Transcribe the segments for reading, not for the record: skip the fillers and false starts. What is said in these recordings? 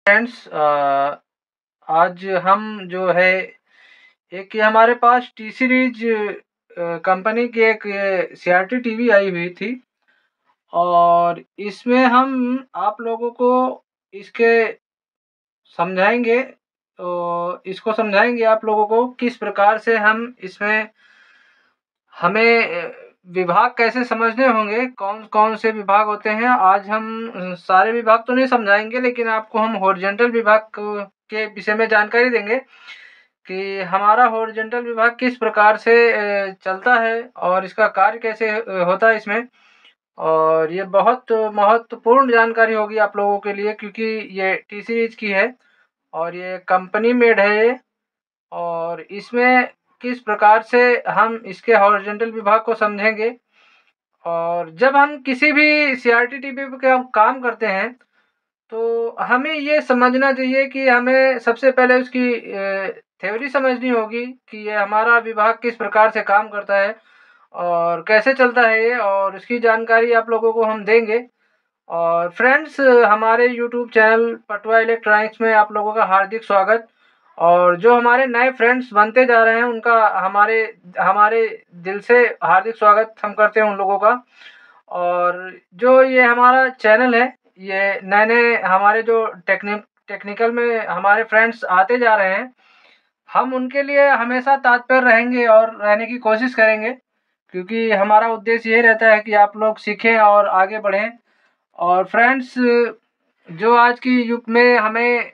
Friends, आज हम जो है एक ये हमारे पास टी सीरीज कंपनी की एक ये सीआरटी टीवी आई हुई थी और इसमें हम आप लोगों को इसके समझाएंगे। तो इसको समझाएंगे आप लोगों को किस प्रकार से हम इसमें हमें विभाग कैसे समझने होंगे, कौन-कौन से विभाग होते हैं। आज हम सारे विभाग तो नहीं समझाएँगे, लेकिन आपको हम हॉरिज़ॉन्टल विभाग के विषय में जानकारी देंगे कि हमारा हॉरिज़ॉन्टल विभाग किस प्रकार से चलता है और इसका कार्य कैसे होता है इसमें। और ये बहुत महत्वपूर्ण जानकारी होगी आप लोगों के लिए, क्योंकि ये टी सीरीज़ की है और ये कंपनी मेड है ये। और इसमें किस प्रकार से हम इसके हॉरिज़ॉन्टल विभाग को समझेंगे। और जब हम किसी भी सीआरटी टीवी पे हम काम करते हैं, तो हमें ये समझना चाहिए कि हमें सबसे पहले उसकी थ्योरी समझनी होगी कि ये हमारा विभाग किस प्रकार से काम करता है और कैसे चलता है ये, और उसकी जानकारी आप लोगों को हम देंगे। और फ्रेंड्स, हमारे यूट्यूब चैनल पटवा इलेक्ट्रॉनिक्स में आप लोगों का हार्दिक स्वागत। और जो हमारे नए फ्रेंड्स बनते जा रहे हैं उनका हमारे हमारे दिल से हार्दिक स्वागत हम करते हैं उन लोगों का। और जो ये हमारा चैनल है, ये नए-नए हमारे जो टेक्निकल में हमारे फ्रेंड्स आते जा रहे हैं, हम उनके लिए हमेशा तत्पर रहेंगे और रहने की कोशिश करेंगे, क्योंकि हमारा उद्देश्य यही रहता है कि आप लोग सीखें और आगे बढ़ें। और फ्रेंड्स, जो आज की युग में हमें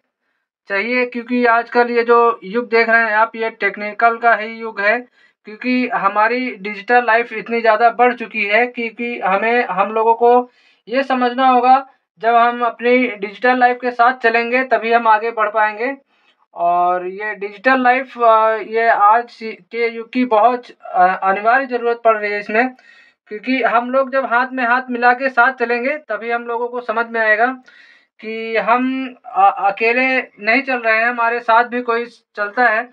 चाहिए, क्योंकि आजकल ये जो युग देख रहे हैं आप, ये टेक्निकल का ही युग है, क्योंकि हमारी डिजिटल लाइफ इतनी ज़्यादा बढ़ चुकी है, क्योंकि हमें हम लोगों को ये समझना होगा, जब हम अपनी डिजिटल लाइफ के साथ चलेंगे तभी हम आगे बढ़ पाएंगे। और ये डिजिटल लाइफ ये आज के युग की बहुत अनिवार्य ज़रूरत पड़ रही है इसमें, क्योंकि हम लोग जब हाथ में हाथ मिला के साथ चलेंगे तभी हम लोगों को समझ में आएगा कि हम अकेले नहीं चल रहे हैं, हमारे साथ भी कोई चलता है।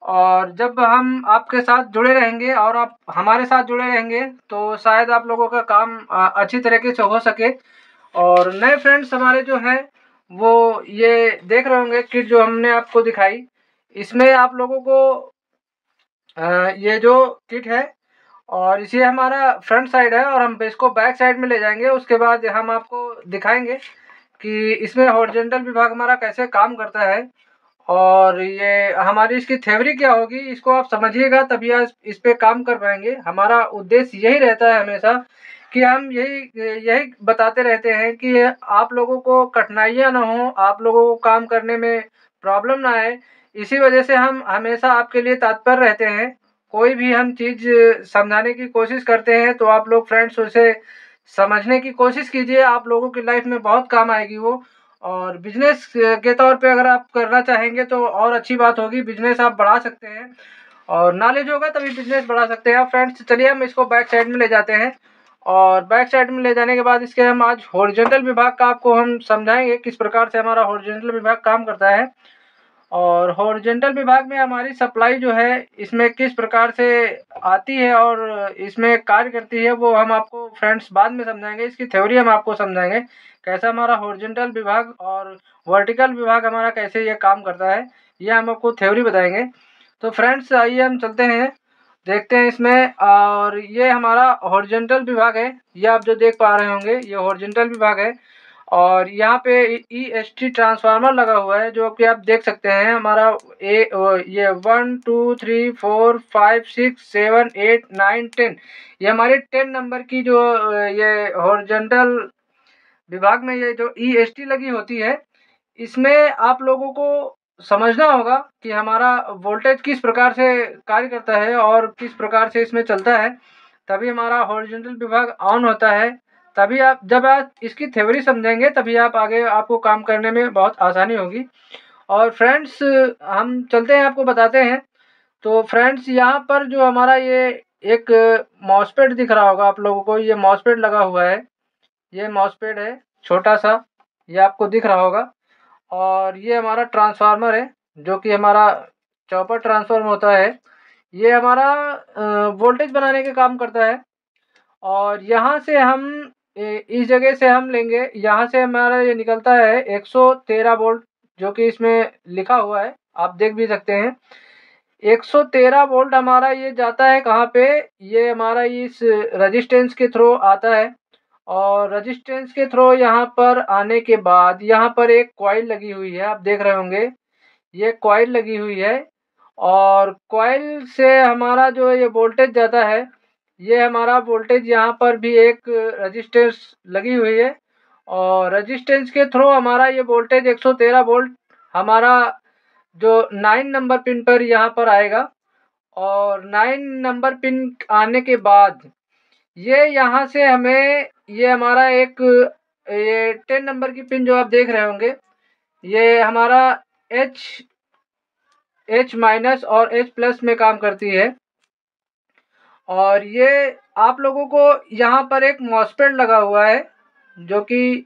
और जब हम आपके साथ जुड़े रहेंगे और आप हमारे साथ जुड़े रहेंगे, तो शायद आप लोगों का काम अच्छी तरीके से हो सके। और नए फ्रेंड्स हमारे जो हैं, वो ये देख रहे होंगे किट जो हमने आपको दिखाई, इसमें आप लोगों को ये जो किट है, और इसे हमारा फ्रंट साइड है और हम इसको बैक साइड में ले जाएंगे। उसके बाद हम आपको दिखाएंगे कि इसमें हॉरिजॉन्टल विभाग हमारा कैसे काम करता है और ये हमारी इसकी थ्योरी क्या होगी, इसको आप समझिएगा तभी आप इस पे काम कर पाएंगे। हमारा उद्देश्य यही रहता है हमेशा कि हम यही यही बताते रहते हैं कि आप लोगों को कठिनाइयाँ ना हो, आप लोगों को काम करने में प्रॉब्लम ना आए। इसी वजह से हम हमेशा आपके लिए तत्पर रहते हैं। कोई भी हम चीज़ समझाने की कोशिश करते हैं तो आप लोग फ्रेंड्स उसे समझने की कोशिश कीजिए, आप लोगों की लाइफ में बहुत काम आएगी वो। और बिजनेस के तौर पे अगर आप करना चाहेंगे तो और अच्छी बात होगी, बिजनेस आप बढ़ा सकते हैं और नॉलेज होगा तभी बिजनेस बढ़ा सकते हैं आप फ्रेंड्स। चलिए हम इसको बैक साइड में ले जाते हैं, और बैक साइड में ले जाने के बाद इसके हम आज हॉरिजॉन्टल विभाग का आपको हम समझाएंगे किस प्रकार से हमारा हॉरिजॉन्टल विभाग काम करता है। और हॉरिजॉन्टल विभाग में हमारी सप्लाई जो है इसमें किस प्रकार से आती है और इसमें कार्य करती है, वो हम आपको फ्रेंड्स बाद में समझाएंगे। इसकी थ्योरी हम आपको समझाएंगे कैसा हमारा हॉरिजॉन्टल विभाग और वर्टिकल विभाग हमारा कैसे ये काम करता है, ये हम आपको थ्योरी बताएंगे। तो फ्रेंड्स, आइए हम चलते हैं, देखते हैं इसमें। और ये हमारा हॉरिजॉन्टल विभाग है, ये आप जो देख पा रहे होंगे ये हॉरिजॉन्टल विभाग है। और यहाँ पे ईएसटी ट्रांसफार्मर लगा हुआ है, जो कि आप देख सकते हैं। हमारा ये 1 2 3 4 5 6 7 8 9 10, ये हमारे 10 नंबर की जो ये हॉरिजॉन्टल विभाग में ये जो ईएसटी लगी होती है, इसमें आप लोगों को समझना होगा कि हमारा वोल्टेज किस प्रकार से कार्य करता है और किस प्रकार से इसमें चलता है, तभी हमारा हॉरिजॉन्टल विभाग ऑन होता है। तभी आप जब आप इसकी थ्योरी समझेंगे तभी आप आगे आपको काम करने में बहुत आसानी होगी। और फ्रेंड्स, हम चलते हैं, आपको बताते हैं। तो फ्रेंड्स, यहाँ पर जो हमारा ये एक मॉसफेट दिख रहा होगा आप लोगों को, ये मॉसफेट लगा हुआ है, ये मॉसफेट है छोटा सा, ये आपको दिख रहा होगा। और ये हमारा ट्रांसफार्मर है, जो कि हमारा चॉपर ट्रांसफार्मर होता है, ये हमारा वोल्टेज बनाने के काम करता है। और यहाँ से हम इस जगह से हम लेंगे, यहाँ से हमारा ये निकलता है 113 वोल्ट, जो कि इसमें लिखा हुआ है, आप देख भी सकते हैं। 113 वोल्ट हमारा ये जाता है कहाँ पे, ये हमारा इस रेजिस्टेंस के थ्रू आता है। और रेजिस्टेंस के थ्रू यहाँ पर आने के बाद यहाँ पर एक कॉइल लगी हुई है, आप देख रहे होंगे, ये कॉइल लगी हुई है। और कॉइल से हमारा जो ये वोल्टेज जाता है, ये हमारा वोल्टेज यहाँ पर भी एक रेजिस्टेंस लगी हुई है। और रेजिस्टेंस के थ्रू हमारा ये वोल्टेज 113 वोल्ट हमारा जो 9 नंबर पिन पर यहाँ पर आएगा। और 9 नंबर पिन आने के बाद ये यहाँ से हमें ये हमारा एक ये 10 नंबर की पिन जो आप देख रहे होंगे, ये हमारा H माइनस और H प्लस में काम करती है। और ये आप लोगों को यहाँ पर एक मॉसफेट लगा हुआ है, जो कि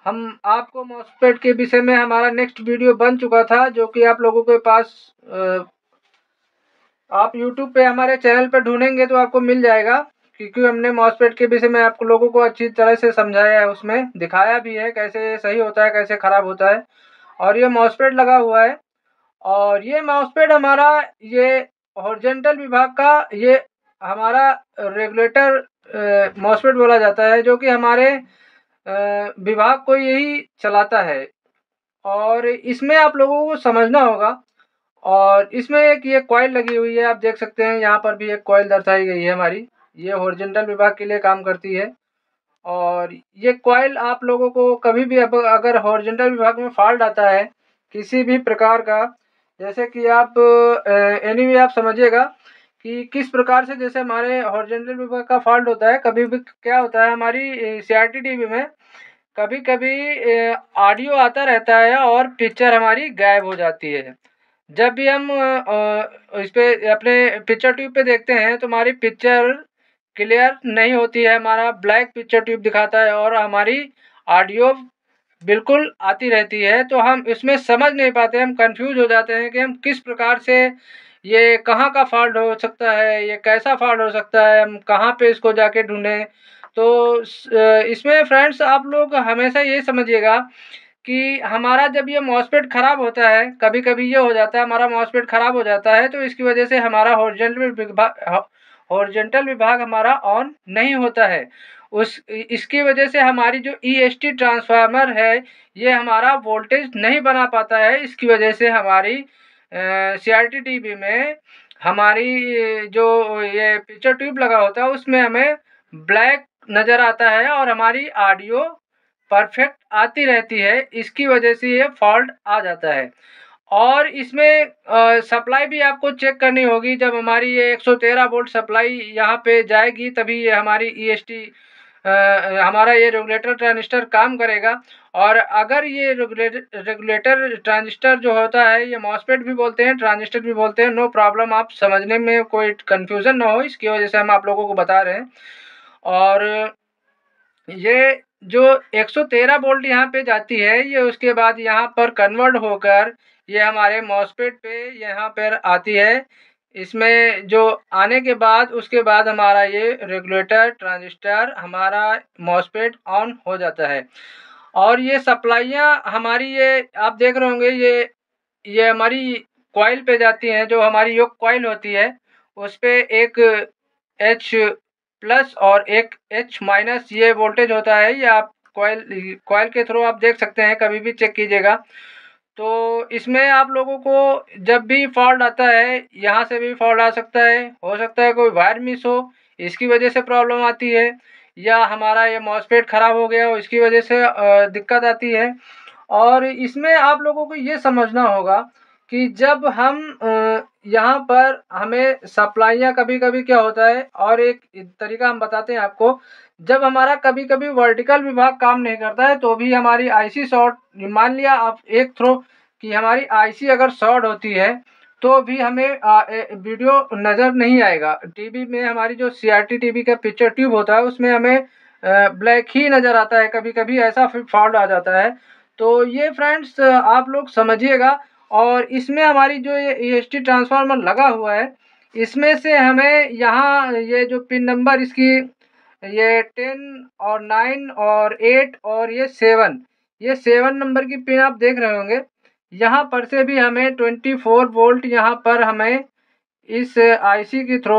हम आपको मॉसफेट के विषय में हमारा नेक्स्ट वीडियो बन चुका था, जो कि आप लोगों के पास आप YouTube पे हमारे चैनल पे ढूंढेंगे तो आपको मिल जाएगा, क्योंकि हमने मॉसफेट के विषय में आप लोगों को अच्छी तरह से समझाया है, उसमें दिखाया भी है कैसे सही होता है कैसे ख़राब होता है। और ये मॉसफेट लगा हुआ है। और ये मॉसफेट हमारा ये हॉरिजॉन्टल विभाग का ये हमारा रेगुलेटर मॉसफेट बोला जाता है, जो कि हमारे विभाग को यही चलाता है। और इसमें आप लोगों को समझना होगा। और इसमें एक ये कॉइल लगी हुई है, आप देख सकते हैं, यहाँ पर भी एक कॉइल दर्शाई गई है हमारी, ये हॉरिजॉन्टल विभाग के लिए काम करती है। और ये कॉइल आप लोगों को कभी भी अगर हॉरिजॉन्टल विभाग में फॉल्ट आता है किसी भी प्रकार का, जैसे कि आप एनीवे आप समझिएगा कि किस प्रकार से, जैसे हमारे हॉरिजॉन्टल विभाग का फॉल्ट होता है, कभी भी क्या होता है हमारी सीआरटी टीवी में कभी कभी ऑडियो आता रहता है और पिक्चर हमारी गायब हो जाती है। जब भी हम इस पे अपने पिक्चर ट्यूब पे देखते हैं तो हमारी पिक्चर क्लियर नहीं होती है, हमारा ब्लैक पिक्चर ट्यूब दिखाता है और हमारी ऑडियो बिल्कुल आती रहती है। तो हम इसमें समझ नहीं पाते, हम कंफ्यूज हो जाते हैं कि हम किस प्रकार से, ये कहाँ का फॉल्ट हो सकता है, ये कैसा फॉल्ट हो सकता है, हम कहाँ पे इसको जाके ढूंढें। तो इसमें फ्रेंड्स आप लोग हमेशा ये समझिएगा कि हमारा जब ये मॉसफेट ख़राब होता है, कभी कभी ये हो जाता है हमारा मॉसफेट ख़राब हो जाता है, तो इसकी वजह से हमारा हॉरिजॉन्टल विभाग हमारा ऑन नहीं होता है। इसकी वजह से हमारी जो ईएसटी ट्रांसफार्मर है ये हमारा वोल्टेज नहीं बना पाता है। इसकी वजह से हमारी सीआरटी टीवी में हमारी जो ये पिक्चर ट्यूब लगा होता है उसमें हमें ब्लैक नज़र आता है और हमारी ऑडियो परफेक्ट आती रहती है। इसकी वजह से ये फॉल्ट आ जाता है। और इसमें सप्लाई भी आपको चेक करनी होगी। जब हमारी ये 113 वोल्ट सप्लाई यहाँ पे जाएगी तभी ये हमारी ईएसटी हमारा ये रेगुलेटर ट्रांजिस्टर काम करेगा। और अगर ये रेगुलेटर ट्रांजिस्टर जो होता है, ये मॉसफेट भी बोलते हैं ट्रांजिस्टर भी बोलते हैं, नो प्रॉब्लम, आप समझने में कोई कन्फ्यूज़न ना हो, इसकी वजह से हम आप लोगों को बता रहे हैं। और ये जो 113 वोल्ट यहाँ पे जाती है, ये उसके बाद यहाँ पर कन्वर्ट होकर ये हमारे मॉसफेट पे यहाँ पर आती है। इसमें जो आने के बाद उसके बाद हमारा ये रेगुलेटर ट्रांजिस्टर हमारा मॉसफेट ऑन हो जाता है। और ये सप्लाइयाँ हमारी ये आप देख रहे होंगे, ये हमारी कॉइल पे जाती हैं, जो हमारी योक कॉइल होती है उस पे एक एच प्लस और एक एच माइनस ये वोल्टेज होता है। ये आप कॉइल के थ्रू आप देख सकते हैं, कभी भी चेक कीजिएगा। तो इसमें आप लोगों को जब भी फॉल्ट आता है, यहाँ से भी फॉल्ट आ सकता है, हो सकता है कोई वायर मिस हो, इसकी वजह से प्रॉब्लम आती है, या हमारा ये मॉसफेट ख़राब हो गया हो इसकी वजह से दिक्कत आती है। और इसमें आप लोगों को ये समझना होगा कि जब हम यहाँ पर हमें सप्लाइयाँ कभी-कभी क्या होता है, और एक तरीका हम बताते हैं आपको, जब हमारा कभी-कभी वर्टिकल विभाग काम नहीं करता है तो भी हमारी आईसी शॉर्ट, मान लिया आप एक थ्रो कि हमारी आईसी अगर शॉर्ट होती है तो भी हमें वीडियो नज़र नहीं आएगा। टीवी में हमारी जो सीआरटी टीवी का पिक्चर ट्यूब होता है उसमें हमें ब्लैक ही नज़र आता है, कभी-कभी ऐसा फॉल्ट आ जाता है। तो ये फ्रेंड्स आप लोग समझिएगा। और इसमें हमारी जो ये ईएसटी ट्रांसफार्मर लगा हुआ है, इसमें से हमें यहाँ ये जो पिन नंबर इसकी ये 10 और 9 और 8 और ये 7 नंबर की पिन आप देख रहे होंगे। यहाँ पर से भी हमें 24 वोल्ट यहाँ पर हमें इस आईसी के थ्रू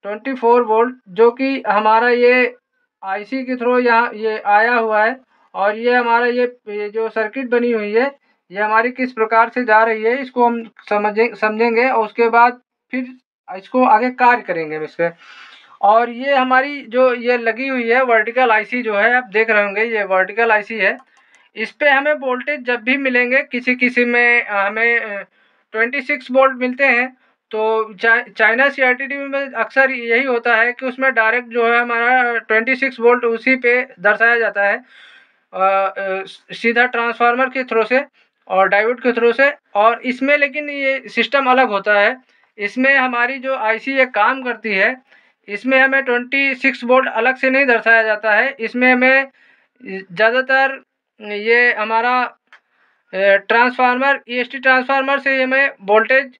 24 वोल्ट जो कि हमारा ये आईसी के थ्रू यहाँ ये आया हुआ है, और ये हमारा ये जो सर्किट बनी हुई है ये हमारी किस प्रकार से जा रही है इसको हम समझेंगे, और उसके बाद फिर इसको आगे कार्य करेंगे हम इस पे। और ये हमारी जो ये लगी हुई है वर्टिकल आईसी जो है, आप देख रहे होंगे ये वर्टिकल आईसी है। इस पे हमें वोल्टेज जब भी मिलेंगे किसी में हमें 26 वोल्ट मिलते हैं, तो चाइना सीआरटी टीवी में अक्सर यही होता है कि उसमें डायरेक्ट जो है हमारा 26 वोल्ट उसी पे दर्शाया जाता है सीधा ट्रांसफार्मर के थ्रू से और डायोड के थ्रू से। और इसमें लेकिन ये सिस्टम अलग होता है, इसमें हमारी जो आईसी ये काम करती है इसमें हमें 26 वोल्ट अलग से नहीं दर्शाया जाता है, इसमें हमें ज़्यादातर ये हमारा ट्रांसफार्मर ईएसटी ट्रांसफार्मर से हमें वोल्टेज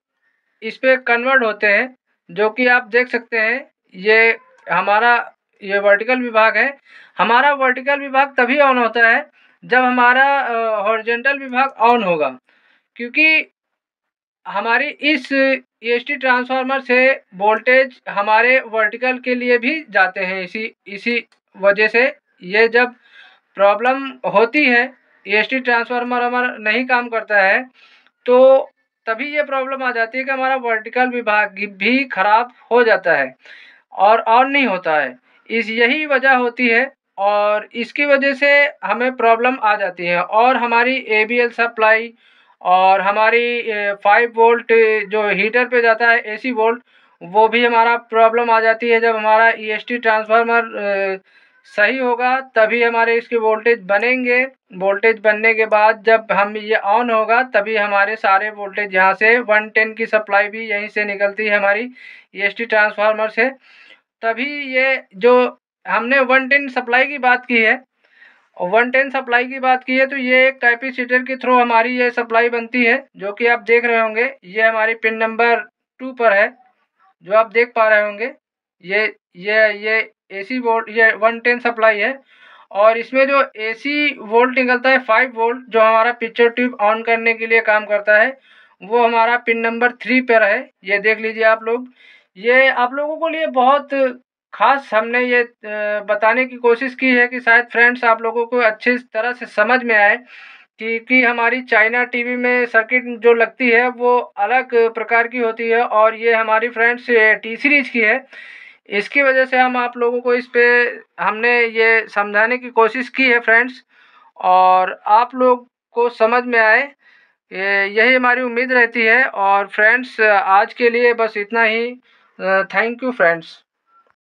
इस पे कन्वर्ट होते हैं, जो कि आप देख सकते हैं ये हमारा ये वर्टिकल विभाग है। हमारा वर्टिकल विभाग तभी ऑन होता है जब हमारा हॉरिजॉन्टल विभाग ऑन होगा, क्योंकि हमारी इस ईएसटी ट्रांसफार्मर से वोल्टेज हमारे वर्टिकल के लिए भी जाते हैं। इसी वजह से ये जब प्रॉब्लम होती है ईएसटी ट्रांसफार्मर हमारा नहीं काम करता है, तो तभी ये प्रॉब्लम आ जाती है कि हमारा वर्टिकल विभाग भी खराब हो जाता है और ऑन नहीं होता है। यही वजह होती है और इसकी वजह से हमें प्रॉब्लम आ जाती है। और हमारी एबीएल सप्लाई और हमारी 5 वोल्ट जो हीटर पे जाता है एसी वोल्ट, वो भी हमारा प्रॉब्लम आ जाती है। जब हमारा ईएसटी ट्रांसफार्मर सही होगा तभी हमारे इसके वोल्टेज बनेंगे, वोल्टेज बनने के बाद जब हम ये ऑन होगा तभी हमारे सारे वोल्टेज यहाँ से 110 की सप्लाई भी यहीं से निकलती है हमारी ईएसटी ट्रांसफार्मर से। तभी ये जो हमने 110 सप्लाई की बात की है, 110 सप्लाई की बात की है, तो ये एक कैपेसिटर के थ्रू हमारी ये सप्लाई बनती है, जो कि आप देख रहे होंगे ये हमारी पिन नंबर 2 पर है, जो आप देख पा रहे होंगे। ये एसी वोल्ट ये 110 सप्लाई है, और इसमें जो एसी वोल्ट निकलता है 5 वोल्ट जो हमारा पिक्चर ट्यूब ऑन करने के लिए काम करता है, वो हमारा पिन नंबर 3 पर है। ये देख लीजिए आप लोग। ये आप लोगों को लिए बहुत खास हमने ये बताने की कोशिश की है कि शायद फ्रेंड्स आप लोगों को अच्छी तरह से समझ में आए कि हमारी चाइना टीवी में सर्किट जो लगती है वो अलग प्रकार की होती है, और ये हमारी फ्रेंड्स टी सीरीज की है। इसकी वजह से हम आप लोगों को इस पे हमने ये समझाने की कोशिश की है फ्रेंड्स, और आप लोग को समझ में आए यही हमारी उम्मीद रहती है। और फ्रेंड्स आज के लिए बस इतना ही। Thank you friends.